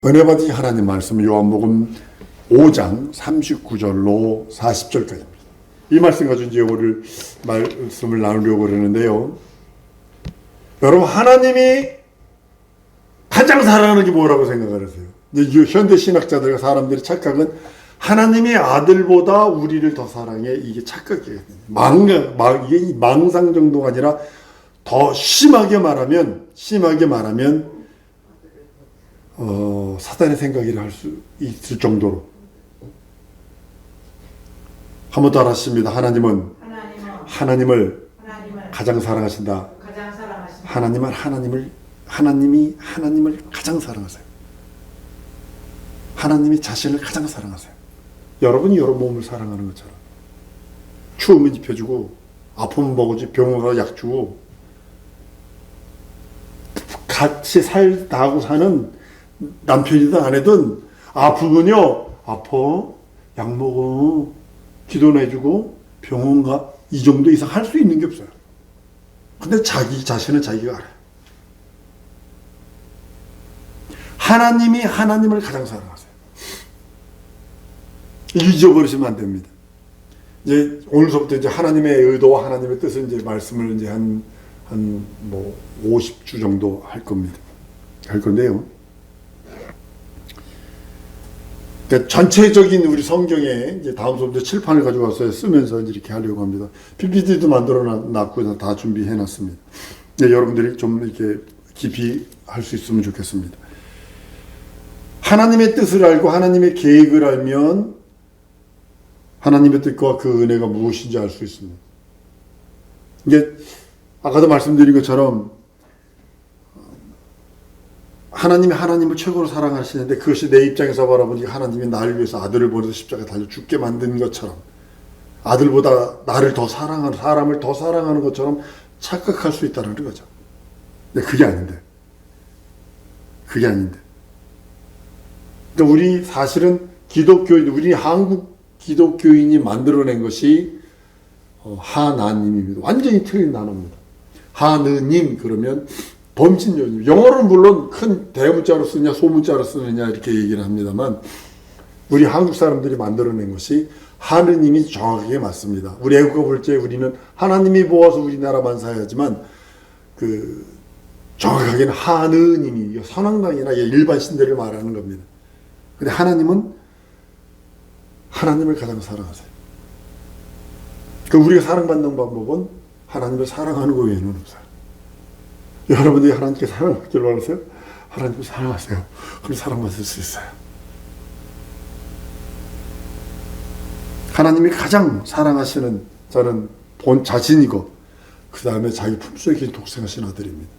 은혜 받으신 하나님 말씀 요한복음 5장 39절로 40절까지입니다. 이 말씀 가지고 이제 오늘 말씀을 나누려고 그러는데요. 여러분, 하나님이 가장 사랑하는 게 뭐라고 생각하세요? 현대 신학자들과 사람들의 착각은 하나님의 아들보다 우리를 더 사랑해, 이게 착각이거든요. 이게 망상 정도가 아니라 더 심하게 말하면 사단의 생각이라 할 수 있을 정도로. 한번 더 하십니다. 하나님을 가장 사랑하신다. 하나님이 하나님을 가장 사랑하세요. 하나님이 자신을 가장 사랑하세요. 여러분이 여러분 몸을 사랑하는 것처럼 추우면 입혀주고 아프면 먹어주고 병원 가서 약 주고 같이 살다하고 사는 남편이든 아내든 아프군요. 아파. 약 먹어. 기도나 해주고 병원 가. 이 정도 이상 할 수 있는 게 없어요. 근데 자기 자신은 자기가 알아요. 하나님이 하나님을 가장 사랑하세요. 잊어버리시면 안 됩니다. 이제 오늘서부터 이제 하나님의 의도와 하나님의 뜻을 이제 말씀을 이제 한 50주 정도 할 건데요. 그러니까 전체적인 우리 성경에 이제 다음 수업부터 칠판을 가져와서 쓰면서 이렇게 하려고 합니다. PPT도 만들어 놨고 다 준비해 놨습니다. 네, 여러분들이 좀 이렇게 깊이 할 수 있으면 좋겠습니다. 하나님의 뜻을 알고 하나님의 계획을 알면 하나님의 뜻과 그 은혜가 무엇인지 알 수 있습니다. 이게 아까도 말씀드린 것처럼 하나님이 하나님을 최고로 사랑하시는데 그것이 내 입장에서 바라보니 하나님이 나를 위해서 아들을 보내서 십자가에 달려 죽게 만든 것처럼 아들보다 나를 더 사랑하는 사람을 더 사랑하는 것처럼 착각할 수 있다는 거죠. 근데 그게 아닌데. 그러니까 우리 사실은 우리 한국 기독교인이 만들어낸 것이 하나님입니다. 완전히 틀린 단어입니다. 하느님 그러면 범신여님. 영어로는 물론 큰 대문자로 쓰느냐 소문자로 쓰느냐 이렇게 얘기를 합니다만 우리 한국 사람들이 만들어낸 것이 하느님이 정확하게 맞습니다. 우리 애국가 볼 때 우리는 하나님이 모아서 우리나라 만사하지만 정확하게는 하느님이 선왕당이나 일반 신들을 말하는 겁니다. 근데 하나님은 하나님을 가장 사랑하세요. 우리가 사랑받는 방법은 하나님을 사랑하는 것 외에는 없어요. 여러분들이 하나님께 사랑받기를 원하세요? 하나님을 사랑하세요. 그럼 사랑받을 수 있어요. 하나님이 가장 사랑하시는 자는 본 자신이고 그 다음에 자기 품속에 계신 독생하신 아들입니다.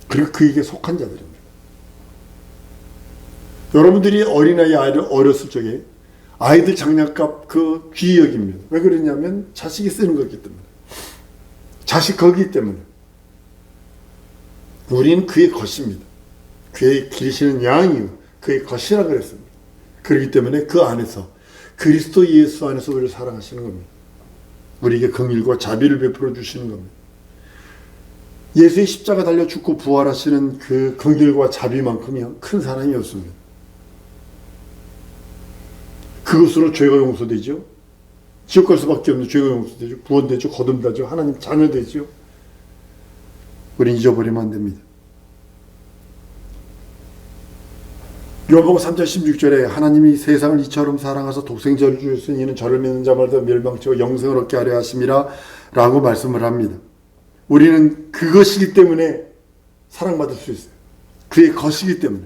그리고 그에게 속한 자들입니다. 여러분들이 어린아이 어렸을 적에 아이들 장난감 그 귀히 여깁니다. 왜 그러냐면 자식이 쓰는 거기 때문에. 자식 거기 때문에. 우리는 그의 것입니다. 그의 기르시는 양이요. 그의 것이라 그랬습니다. 그렇기 때문에 그 안에서 그리스도 예수 안에서 우리를 사랑하시는 겁니다. 우리에게 긍휼과 자비를 베풀어 주시는 겁니다. 예수의 십자가 달려 죽고 부활하시는 그 긍휼과 자비만큼이요 큰 사랑이 없습니다. 그것으로 죄가 용서되죠. 지옥 갈 수밖에 없는 죄가 용서되죠. 구원되죠. 거듭나죠. 하나님 자녀 되죠. 우린 잊어버리면 안 됩니다. 요한복음 3장 16절에 하나님이 세상을 이처럼 사랑하사 독생자를 주셨으니 이는 저를 믿는 자마다 멸망치고 영생을 얻게 하려 하심이라 라고 말씀을 합니다. 우리는 그것이기 때문에 사랑받을 수 있어요. 그의 것이기 때문에.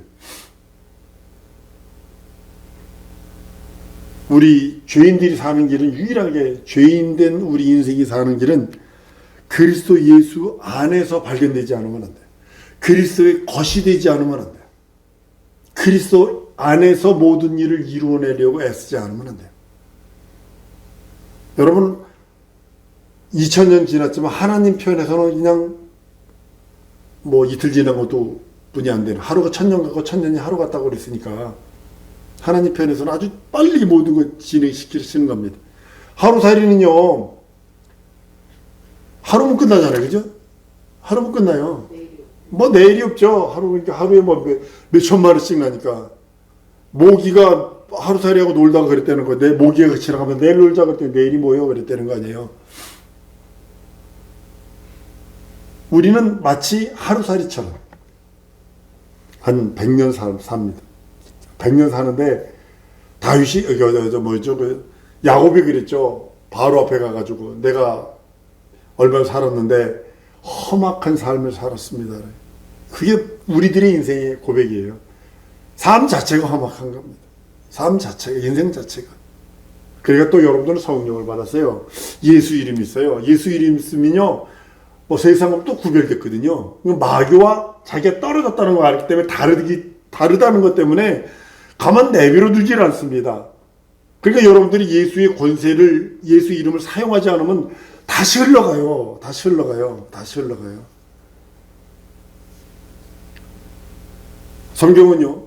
우리 죄인들이 사는 길은 유일하게 죄인된 우리 인생이 사는 길은 그리스도 예수 안에서 발견되지 않으면 안 돼요. 그리스도의 것이 되지 않으면 안 돼요. 그리스도 안에서 모든 일을 이루어내려고 애쓰지 않으면 안 돼요. 여러분 2000년 지났지만 하나님 편에서는 그냥 이틀 지난 것도 분이 안 되는 하루가 1000년 같고 1000년이 하루 같다고 그랬으니까 하나님 편에서는 아주 빨리 모든 걸 진행시키시는 겁니다. 하루살이는요 하루면 끝나잖아요. 그죠? 하루면 끝나요. 뭐 내일이 없죠. 하루에 뭐 몇 천만 원씩 나니까. 모기가 하루살이하고 놀다가 그랬다는 거. 내 모기가 지나가면 내일 놀자 그랬더니 내일이 뭐예요? 그랬다는 거 아니에요. 우리는 마치 하루살이처럼 한 100년 삽니다. 100년 사는데 다윗이 야곱이 그랬죠. 바로 앞에 가가지고 내가 얼마나 살았는데 험악한 삶을 살았습니다. 그게 우리들의 인생의 고백이에요. 삶 자체가 험악한 겁니다. 삶 자체가, 인생 자체가. 그러니까 또 여러분들은 성령을 받았어요. 예수 이름이 있어요. 예수 이름 있으면요, 뭐 세상은 또 구별됐거든요. 마귀와 자기가 떨어졌다는 걸 알기 때문에 다르다는 것 때문에 가만 내버려 두질 않습니다. 그러니까 여러분들이 예수의 권세를, 예수 이름을 사용하지 않으면 다시 흘러가요. 다시 흘러가요. 다시 흘러가요. 성경은요,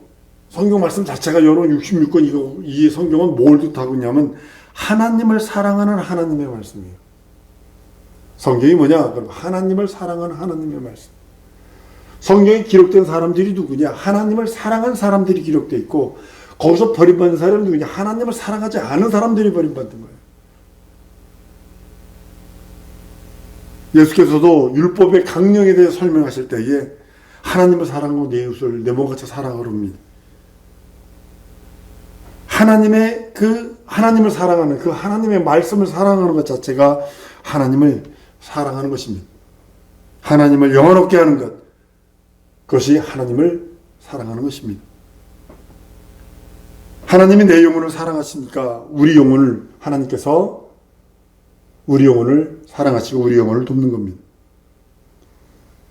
성경 말씀 자체가 여러분 66권 이 성경은 뭘 뜻하고 있냐면 하나님을 사랑하는 하나님의 말씀이에요. 성경이 뭐냐? 그럼 하나님을 사랑하는 하나님의 말씀. 성경에 기록된 사람들이 누구냐? 하나님을 사랑한 사람들이 기록되어 있고 거기서 버림받은 사람이 누구냐? 하나님을 사랑하지 않은 사람들이 버림받은 거예요. 예수께서도 율법의 강령에 대해 설명하실 때에 하나님을 사랑하고 내 이웃을 내 몸같이 사랑하렵니다. 하나님을 사랑하는 그 하나님의 말씀을 사랑하는 것 자체가 하나님을 사랑하는 것입니다. 하나님을 영원롭게 하는 것, 그것이 하나님을 사랑하는 것입니다. 하나님이 내 영혼을 사랑하시니까 하나님께서 우리 영혼을 사랑하시고 우리 영혼을 돕는 겁니다.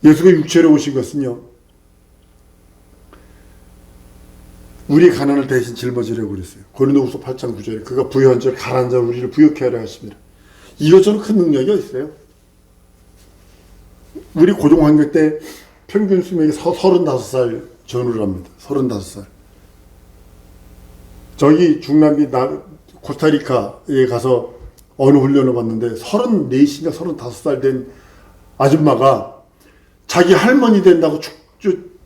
예수가 육체로 오신 것은요, 우리 가난을 대신 짊어지려고 그랬어요. 고린도후서 8장 9절에 그가 부여한 자를 가난한 자를 우리를 부욕케 하려 하십니다. 이것저것 큰 능력이 있어요. 우리 고등학교 때 평균 수명이 35살 전후를 합니다. 35살. 저기 중남미 코스타리카에 가서 어느 훈련을 받는데 34인가 35살 된 아줌마가 자기 할머니 된다고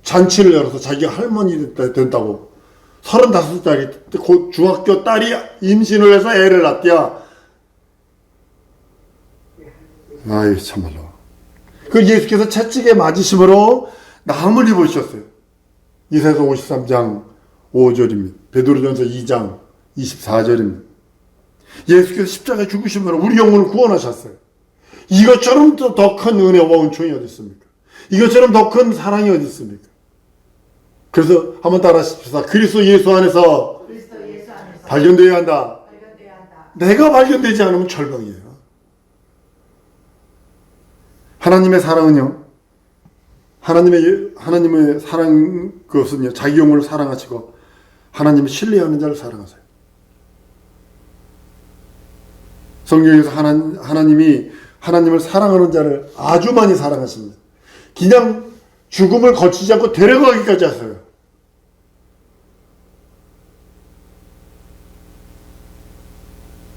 잔치를 열어서 자기 할머니 된다고 35살짜리 중학교 딸이 임신을 해서 애를 낳대야. 아이 참말로. 그 예수께서 채찍에 맞으심으로 나음을 입으셨어요. 이사야서 53장 5절입니다. 베드로전서 2장 24절입니다. 예수께서 십자가에 죽으심으로 우리 영혼을 구원하셨어요. 이것처럼 더 큰 은혜와 은총이 어디 있습니까? 이것처럼 더 큰 사랑이 어디 있습니까? 그래서 한번 따라하십시다. 그리스도 예수 안에서 발견되어야 한다. 내가 발견되지 않으면 절망이에요. 하나님의 사랑은요, 하나님의 사랑, 그것은요, 자기 영혼을 사랑하시고 하나님을 신뢰하는 자를 사랑하세요. 성경에서 하나님이 하나님을 사랑하는 자를 아주 많이 사랑하십니다. 그냥 죽음을 거치지 않고 데려가기까지 하세요.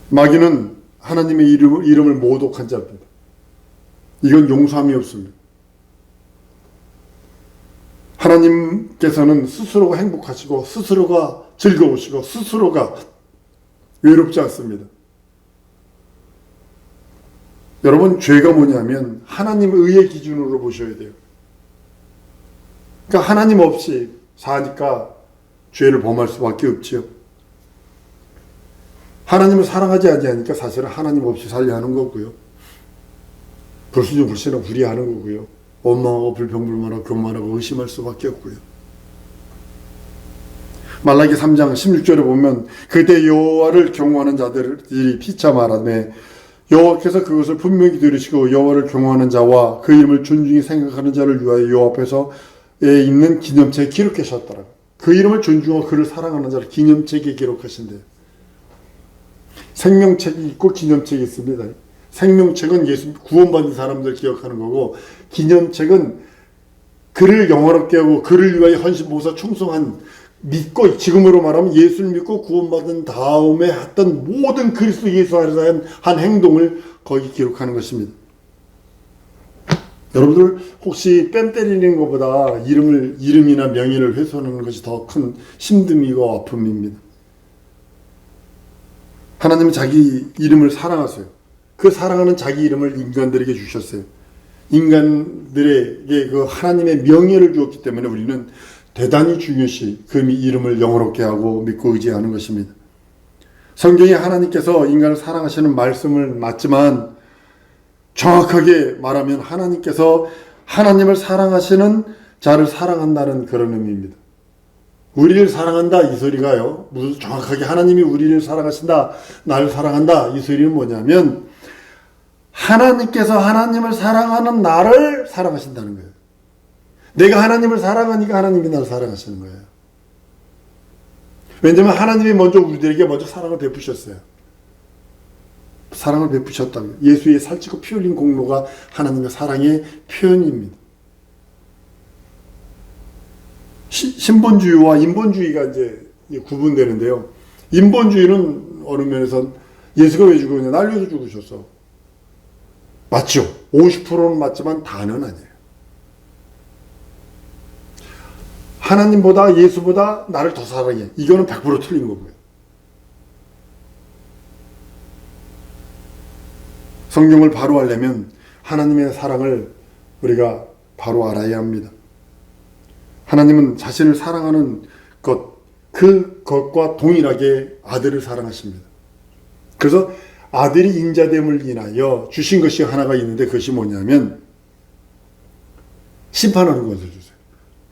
마귀는 하나님의 이름을 모독한 자입니다. 이건 용서함이 없습니다. 하나님께서는 스스로가 행복하시고 스스로가 즐거우시고 스스로가 외롭지 않습니다. 여러분, 죄가 뭐냐면 하나님의 의의 기준으로 보셔야 돼요. 그러니까 하나님 없이 사니까 죄를 범할 수밖에 없지요. 하나님을 사랑하지 아니하니까 사실은 하나님 없이 살려 하는 거고요. 불순종 불신하고 불의하는 거고요. 원망하고 불평불만하고 교만하고 의심할 수밖에 없고요. 말라기 3장 16절에 보면 그때 여호와를 경외하는 자들이 피차 말하되 여호와께서 그것을 분명히 들으시고 여호와를 경외하는 자와 그 이름을 존중히 생각하는 자를 위하여 여호와 앞에서 있는 기념책에 기록하셨더라. 그 이름을 존중하고 그를 사랑하는 자를 기념책에 기록하신대요. 생명책이 있고 기념책이 있습니다. 생명책은 예수 구원받은 사람들 기억하는 거고, 기념책은 그를 영원롭게 하고 그를 위하여 헌신보사 충성한, 믿고 지금으로 말하면 예수를 믿고 구원받은 다음에 했던 모든 그리스도 예수 안에서 한 행동을 거기 기록하는 것입니다. 여러분들 혹시 뺨 때리는 것보다 이름이나 명예를 훼손하는 것이 더 큰 힘듦이고 아픔입니다. 하나님은 자기 이름을 사랑하세요. 그 사랑하는 자기 이름을 인간들에게 주셨어요. 인간들에게 그 하나님의 명예를 주었기 때문에 우리는 대단히 중요시 그 이름을 영화롭게 하고 믿고 의지하는 것입니다. 성경에 하나님께서 인간을 사랑하시는 말씀을 맞지만 정확하게 말하면 하나님께서 하나님을 사랑하시는 자를 사랑한다는 그런 의미입니다. 우리를 사랑한다 이 소리가요. 무슨 정확하게 하나님이 우리를 사랑하신다, 나를 사랑한다 이 소리는 뭐냐면 하나님께서 하나님을 사랑하는 나를 사랑하신다는 거예요. 내가 하나님을 사랑하니까 하나님이 나를 사랑하시는 거예요. 왜냐하면 하나님이 먼저 우리들에게 먼저 사랑을 베푸셨어요. 사랑을 베푸셨다고요. 예수의 살찌고 피 흘린 공로가 하나님의 사랑의 표현입니다. 신본주의와 인본주의가 이제 구분되는데요. 인본주의는 어느 면에선 예수가 왜 죽었냐? 날 위해서 죽으셨어. 맞죠? 50%는 맞지만 다는 아니에요. 하나님보다 예수보다 나를 더 사랑해. 이거는 100% 틀린 거고요. 성경을 바로 알려면 하나님의 사랑을 우리가 바로 알아야 합니다. 하나님은 자신을 사랑하는 것, 그것과 동일하게 아들을 사랑하십니다. 그래서 아들이 인자됨을 인하여 주신 것이 하나가 있는데 그것이 뭐냐면 심판하는 것을 주세요.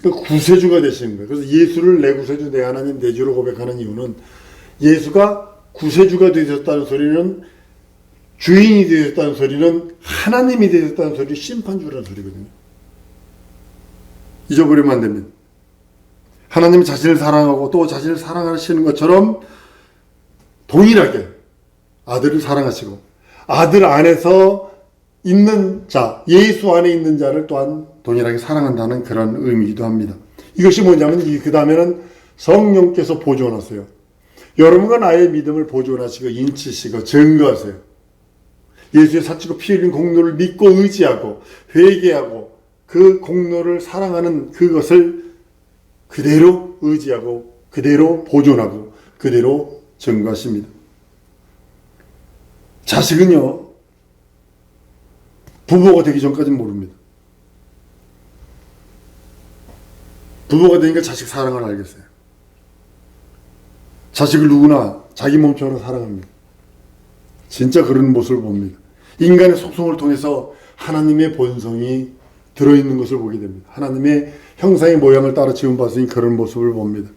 그러니까 구세주가 되시는 거예요. 그래서 예수를 내 구세주, 내 하나님, 내 주로 고백하는 이유는 예수가 구세주가 되셨다는 소리는 주인이 되셨다는 소리는 하나님이 되셨다는 소리, 심판주라는 소리거든요. 잊어버리면 안 됩니다. 하나님은 자신을 사랑하고 또 자신을 사랑하시는 것처럼 동일하게 아들을 사랑하시고 아들 안에서 있는 자, 예수 안에 있는 자를 또한 동일하게 사랑한다는 그런 의미이기도 합니다. 이것이 뭐냐면 그 다음에는 성령께서 보존하세요. 여러분과 나의 믿음을 보존하시고 인치시고 증거하세요. 예수의 사치고 피 흘린 공로를 믿고 의지하고 회개하고 그 공로를 사랑하는 그것을 그대로 의지하고 그대로 보존하고 그대로 증거하십니다. 자식은요, 부모가 되기 전까지는 모릅니다. 부모가 되니까 자식 사랑을 알겠어요. 자식을 누구나 자기 몸처럼 사랑합니다. 진짜 그런 모습을 봅니다. 인간의 속성을 통해서 하나님의 본성이 들어있는 것을 보게 됩니다. 하나님의 형상의 모양을 따라 지은 바스인 그런 모습을 봅니다.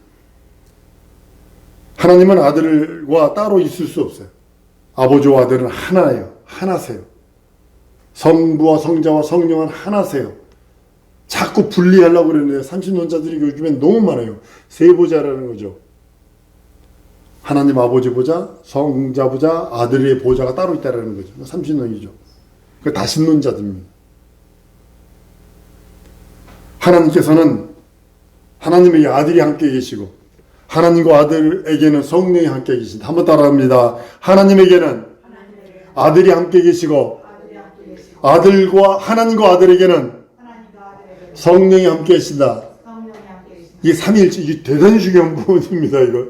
하나님은 아들과 따로 있을 수 없어요. 아버지와 아들은 하나예요. 하나세요. 성부와 성자와 성령은 하나세요. 자꾸 분리하려고 그러는데 삼신론자들이 요즘엔 너무 많아요. 세보자라는 거죠. 하나님 아버지 보자, 성자 보자, 아들의 보자가 따로 있다라는 거죠. 삼신론이죠. 그 다신론자들입니다. 하나님께서는 하나님에게 아들이 함께 계시고 하나님과 아들에게는 성령이 함께 계신다. 한번 따라합니다. 하나님에게는 아들이 함께 계시고 아들과 하나님과 아들에게는 성령이 함께 계신다. 이게 삼위일체, 이게 대단히 중요한 부분입니다. 이거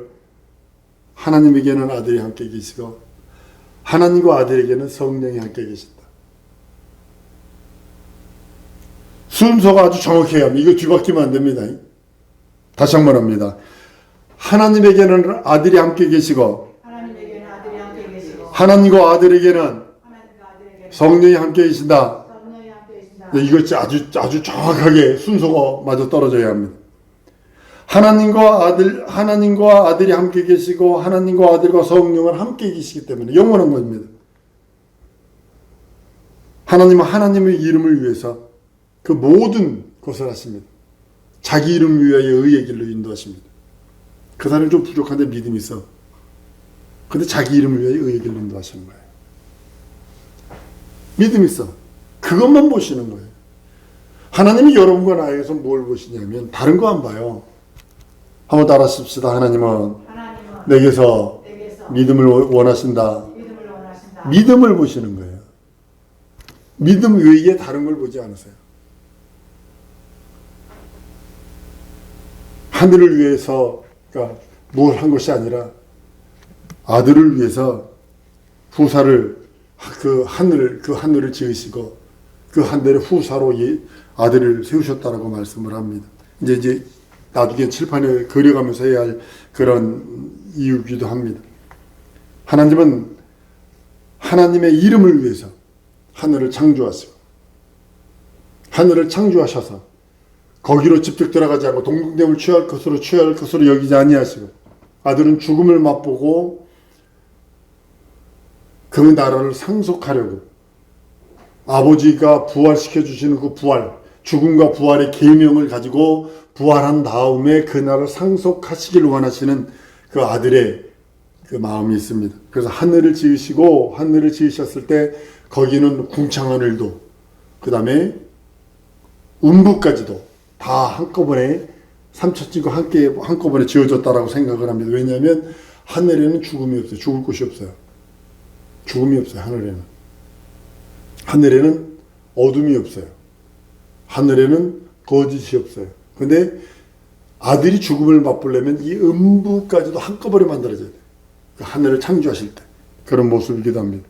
하나님에게는 아들이 함께 계시고 하나님과 아들에게는 성령이 함께 계신다. 순서가 아주 정확해야 합니다. 이거 뒤바뀌면 안 됩니다. 다시 한번 합니다. 하나님에게는 아들이 함께 계시고 하나님과 아들에게는 성령이 함께 계신다. 이거 아주 정확하게 순서가 맞아 떨어져야 합니다. 하나님과 아들이 함께 계시고 하나님과 아들과 성령은 함께 계시기 때문에 영원한 것입니다. 하나님은 하나님의 이름을 위해서 그 모든 것을 하십니다. 자기 이름 위하여 의의 길로 인도하십니다. 그 사람이 좀 부족한데 믿음이 있어. 근데 자기 이름을 위하여 의의 길로 인도하시는 거예요. 믿음이 있어. 그것만 보시는 거예요. 하나님이 여러분과 나에게서 뭘 보시냐면 다른 거 안 봐요. 한번 따라하십시다. 하나님은 내게서 믿음을 원하신다. 믿음을 보시는 거예요. 믿음 외에 다른 걸 보지 않으세요. 하늘을 위해서 그러니까 뭘 한 것이 아니라 아들을 위해서 후사를 그 하늘을 지으시고 그 하늘의 후사로 아들을 세우셨다라고 말씀을 합니다. 이제 나중에 칠판에 그려가면서 해야 할 그런 이유기도 합니다. 하나님은 하나님의 이름을 위해서 하늘을 창조하시고 하늘을 창조하셔서 거기로 직접 들어가지 않고 동등됨을 취할 것으로 여기지 아니하시고 아들은 죽음을 맛보고 그 나라를 상속하려고 아버지가 부활시켜 주시는 그 부활, 죽음과 부활의 계명을 가지고 부활한 다음에 그 나라를 상속하시길 원하시는 그 아들의 그 마음이 있습니다. 그래서 하늘을 지으셨을 때 거기는 궁창 하늘도 그 다음에 음부까지도 다 한꺼번에 삼천지고 한꺼번에 지어졌다라고 생각을 합니다. 왜냐하면 하늘에는 죽음이 없어요. 죽을 곳이 없어요. 죽음이 없어요. 하늘에는 어둠이 없어요. 하늘에는 거짓이 없어요. 근데 아들이 죽음을 맛보려면 이 음부까지도 한꺼번에 만들어져야 돼요. 그 하늘을 창조하실 때 그런 모습이기도 합니다.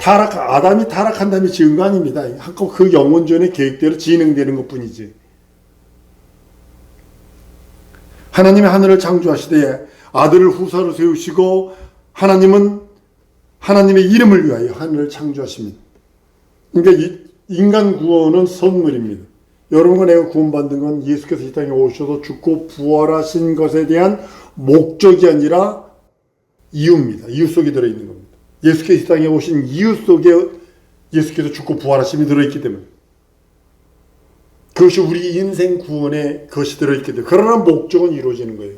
아담이 타락한 다음에 지은 거 아닙니다. 한꺼번에 그 영원전의 계획대로 진행되는 것 뿐이지. 하나님이 하늘을 창조하시되 아들을 후사로 세우시고 하나님은 하나님의 이름을 위하여 하늘을 창조하십니다. 그러니까 인간 구원은 선물입니다. 여러분과 내가 구원받는 건 예수께서 이 땅에 오셔서 죽고 부활하신 것에 대한 목적이 아니라 이유입니다. 이유 속에 들어있는 겁니다. 예수께서 이 땅에 오신 이유 속에 예수께서 죽고 부활하심이 들어있기 때문에 그것이 우리 인생 구원에 그것이 들어있기 때문에 그러나 목적은 이루어지는 거예요.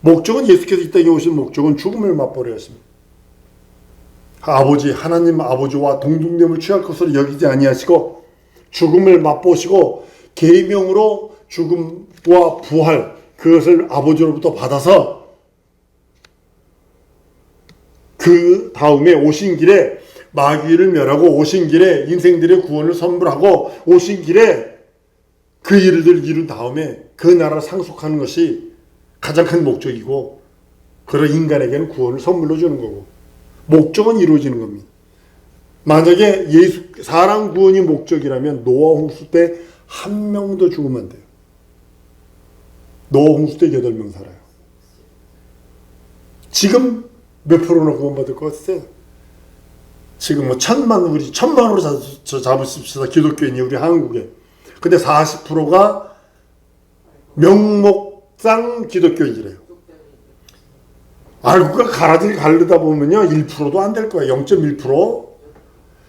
목적은 예수께서 이 땅에 오신 목적은 죽음을 맛보려 하십니다. 하나님 아버지와 동등됨을 취할 것으로 여기지 아니하시고 죽음을 맛보시고 계명으로 죽음과 부활 그것을 아버지로부터 받아서 그 다음에 오신 길에 마귀를 멸하고 오신 길에 인생들의 구원을 선물하고 오신 길에 그 일들을 이룬 다음에 그 나라를 상속하는 것이 가장 큰 목적이고 그런 인간에게는 구원을 선물로 주는 거고 목적은 이루어지는 겁니다. 만약에 사람 구원이 목적이라면 노아 홍수 때 한 명도 죽으면 안 돼요. 노아 홍수 때 8명 살아요. 지금 몇 프로나 구원받을 것 같으세요? 지금 뭐 천만으로 잡으십시다. 기독교인이 우리 한국에. 근데 40%가 명목상 기독교인이래요. 알고가 가르다 보면요 1%도 안 될 거예요. 0.1%.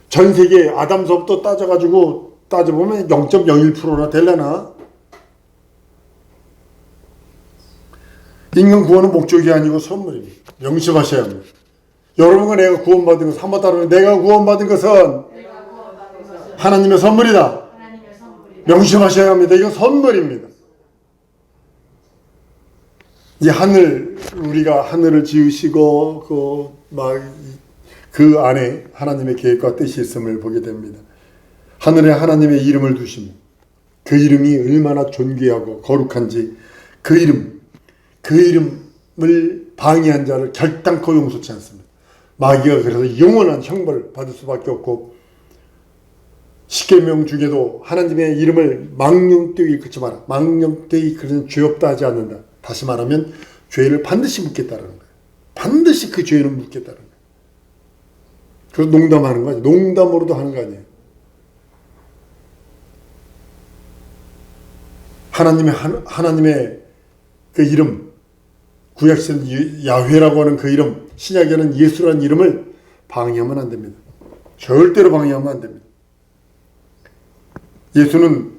전 세계 아담서부터 따져보면 0.01%나 되려나. 인간 구원은 목적이 아니고 선물입니다. 명심하셔야 합니다. 여러분과 내가 구원받은 것은 한번 따르면 내가 구원받은 것은 하나님의 선물이다. 명심하셔야 합니다. 이건 선물입니다. 이 우리가 하늘을 지으시고 그 안에 하나님의 계획과 뜻이 있음을 보게 됩니다. 하늘에 하나님의 이름을 두십니다. 그 이름이 얼마나 존귀하고 거룩한지 그 이름을 방해한 자를 결단코 용서치 않습니다. 마귀가 그래서 영원한 형벌을 받을 수밖에 없고 십계명 중에도 하나님의 이름을 망령되이 일컫지 마라. 망령되이 일컫는 죄 없다 하지 않는다. 다시 말하면 죄를 반드시 묻겠다라는 거예요. 반드시 그 죄는 묻겠다는 거예요. 그래서 농담하는 거 아니에요. 농담으로도 하는 거 아니에요. 하나님의 그 이름, 구약시는 야훼라고 하는 그 이름, 신약에는 예수라는 이름을 방해하면 안 됩니다. 절대로 방해하면 안 됩니다. 예수는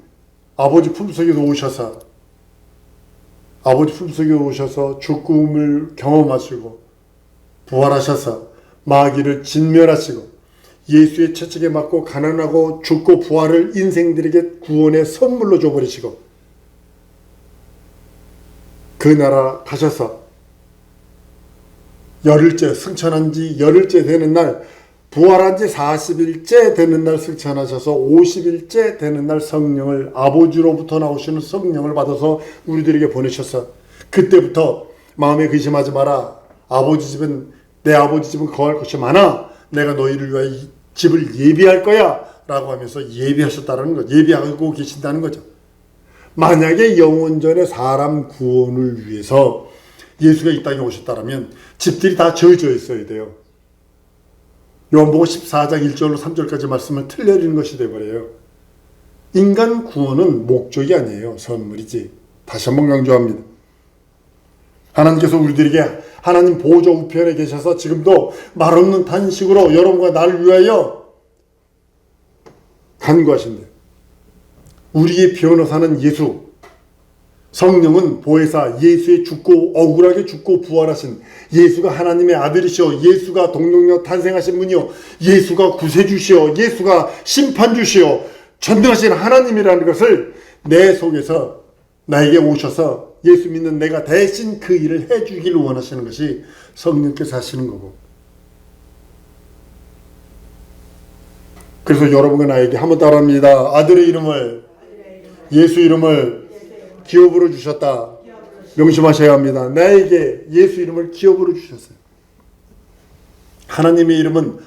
아버지 품속에서 오셔서 죽음을 경험하시고 부활하셔서 마귀를 진멸하시고 예수의 채찍에 맞고 가난하고 죽고 부활을 인생들에게 구원의 선물로 줘버리시고 그 나라 가셔서 열흘째 승천한 지 열흘째 되는 날 부활한 지 40일째 되는 날 승천하셔서 50일째 되는 날 성령을, 아버지로부터 나오시는 성령을 받아서 우리들에게 보내셔서 그때부터 마음에 근심하지 마라. 내 아버지 집은 거할 것이 많아. 내가 너희를 위하여 이 집을 예비할 거야 라고 하면서 예비하셨다는 거죠. 예비하고 계신다는 거죠. 만약에 영원전에 사람 구원을 위해서 예수가 이 땅에 오셨다면 집들이 다 져져 있어야 돼요. 요한복음 14장 1절로 3절까지 말씀을 틀려리는 것이 되어버려요. 인간 구원은 목적이 아니에요. 선물이지. 다시 한번 강조합니다. 하나님께서 우리들에게 하나님 보좌 우편에 계셔서 지금도 말없는 탄식으로 여러분과 나를 위하여 간구하신대요. 우리의 변호사는 예수, 성령은 보혜사, 예수의 죽고 억울하게 죽고 부활하신 예수가 하나님의 아들이시오, 예수가 동정녀 탄생하신 분이요, 예수가 구세주시오, 예수가 심판주시오, 전능하신 하나님이라는 것을 내 속에서 나에게 오셔서 예수 믿는 내가 대신 그 일을 해주기를 원하시는 것이 성령께서 하시는 거고, 그래서 여러분과 나에게 한번 따라합니다. 아들의 이름을, 예수 이름을 기업으로 주셨다. 명심하셔야 합니다. 나에게 예수 이름을 기업으로 주셨어요. 하나님의 이름은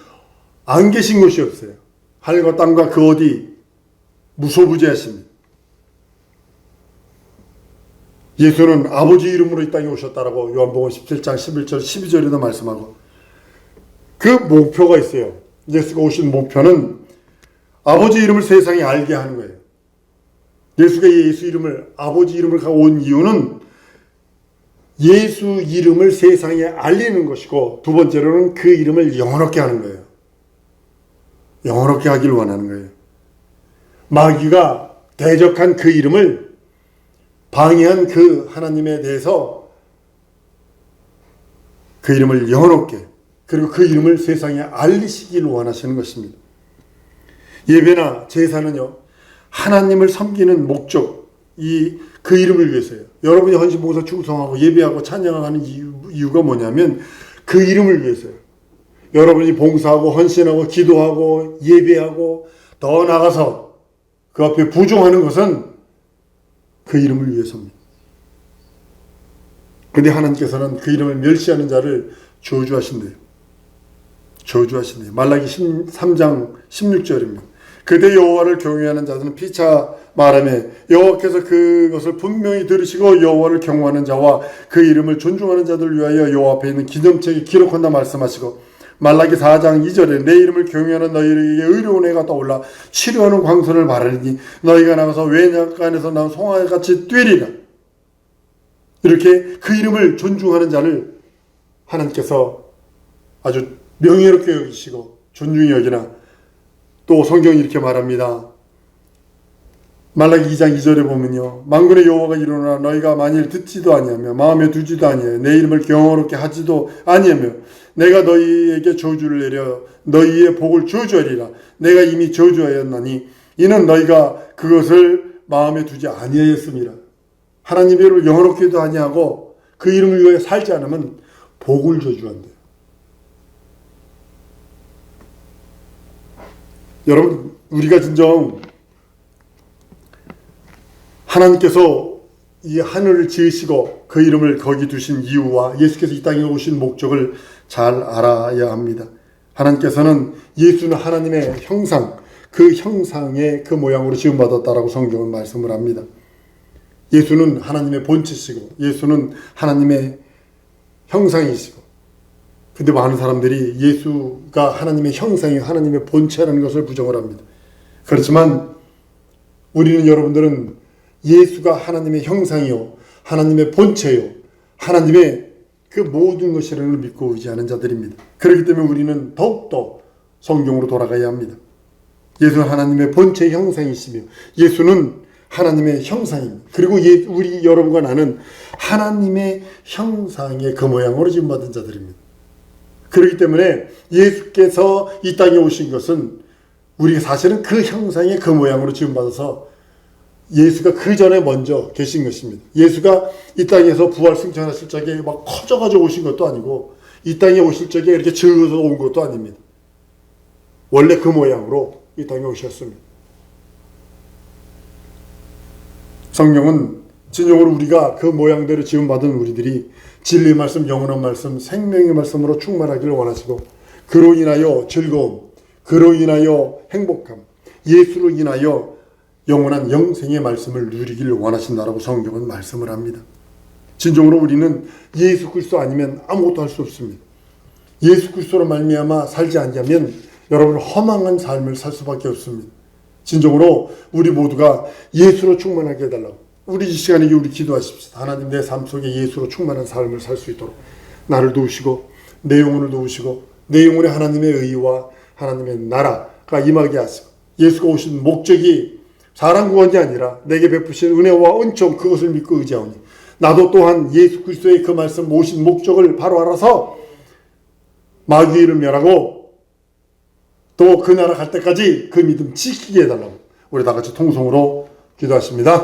안 계신 것이 없어요. 하늘과 땅과 그 어디 무소부재하십니다. 예수는 아버지 이름으로 이 땅에 오셨다라고 요한복음 17장 11절 12절에도 말씀하고, 그 목표가 있어요. 예수가 오신 목표는 아버지 이름을 세상에 알게 하는 거예요. 예수가 예수 이름을, 아버지 이름을 갖고 온 이유는 예수 이름을 세상에 알리는 것이고, 두 번째로는 그 이름을 영원롭게 하는 거예요. 영원롭게 하기를 원하는 거예요. 마귀가 대적한 그 이름을 방해한 그 하나님에 대해서 그 이름을 영원롭게, 그리고 그 이름을 세상에 알리시기를 원하시는 것입니다. 예배나 제사는요, 하나님을 섬기는 목적, 그 이름을 위해서요. 여러분이 헌신봉사 충성하고 예배하고 찬양하는 이유가 뭐냐면 그 이름을 위해서요. 여러분이 봉사하고 헌신하고 기도하고 예배하고 더 나아가서 그 앞에 부종하는 것은 그 이름을 위해서입니다. 그런데 하나님께서는 그 이름을 멸시하는 자를 저주하신대요. 저주하신대요. 말라기 3장 16절입니다. 그대 여호와를 경외하는 자들은 피차 말하며 여호와께서 그것을 분명히 들으시고 여호와를 경외하는 자와 그 이름을 존중하는 자들을 위하여 여호와 앞에 있는 기념책에 기록한다 말씀하시고, 말라기 4장 2절에 내 이름을 경외하는 너희에게 의로운 해가 떠올라 치료하는 광선을 바라리니 너희가 나가서 외양간에서 나온 송아지같이 뛰리라. 이렇게 그 이름을 존중하는 자를 하나님께서 아주 명예롭게 여기시고 존중히 여기나, 또 성경이 이렇게 말합니다. 말라기 2장 2절에 보면요, 만군의 여호와가 이르노라 너희가 만일 듣지도 아니하며 마음에 두지도 아니하여 내 이름을 경외롭게 하지도 아니하며 내가 너희에게 저주를 내려 너희의 복을 저주하리라. 내가 이미 저주하였나니 이는 너희가 그것을 마음에 두지 아니하였음이라. 하나님의 이름을 영원롭게도 아니하고 그 이름을 위해 살지 않으면 복을 저주한대요. 여러분, 우리가 진정 하나님께서 이 하늘을 지으시고 그 이름을 거기 두신 이유와 예수께서 이 땅에 오신 목적을 잘 알아야 합니다. 하나님께서는 예수는 하나님의 형상, 그 형상의 그 모양으로 지음받았다라고 성경은 말씀을 합니다. 예수는 하나님의 본체시고 예수는 하나님의 형상이시고, 근데 많은 사람들이 예수가 하나님의 형상이 하나님의 본체라는 것을 부정을 합니다. 그렇지만 우리는, 여러분들은 예수가 하나님의 형상이요, 하나님의 본체요, 하나님의 그 모든 것이라는 걸 믿고 의지하는 자들입니다. 그렇기 때문에 우리는 더욱더 성경으로 돌아가야 합니다. 예수는 하나님의 본체의 형상이시며 예수는 하나님의 형상입니다. 그리고 우리 여러분과 나는 하나님의 형상의 그 모양으로 지음받은 자들입니다. 그렇기 때문에 예수께서 이 땅에 오신 것은 우리가 사실은 그 형상의 그 모양으로 지음받아서 예수가 그 전에 먼저 계신 것입니다. 예수가 이 땅에서 부활 승천하실 적에 막 커져가지고 오신 것도 아니고 이 땅에 오실 적에 이렇게 적어서 온 것도 아닙니다. 원래 그 모양으로 이 땅에 오셨습니다. 성경은 진정으로 우리가 그 모양대로 지음받은 우리들이 진리의 말씀, 영원한 말씀, 생명의 말씀으로 충만하기를 원하시고 그로 인하여 즐거움, 그로 인하여 행복함, 예수로 인하여 영원한 영생의 말씀을 누리기를 원하신다라고 성경은 말씀을 합니다. 진정으로 우리는 예수 그리스도 아니면 아무것도 할 수 없습니다. 예수 그리스도로 말미암아 살지 않자면 여러분 허망한 삶을 살 수밖에 없습니다. 진정으로 우리 모두가 예수로 충만하게 해달라고 우리 이 시간에 우리 기도하십시다. 하나님 내 삶 속에 예수로 충만한 삶을 살 수 있도록 나를 도우시고 내 영혼을 도우시고 내 영혼에 하나님의 의와 하나님의 나라가 임하게 하시고 예수가 오신 목적이 사람 구원이 아니라 내게 베푸신 은혜와 은총 그것을 믿고 의지하오니 나도 또한 예수 그리스도의 그 말씀 모신 목적을 바로 알아서 마귀를 멸하고 또 그 나라 갈 때까지 그 믿음 지키게 해달라고 우리 다 같이 통성으로 기도하십니다.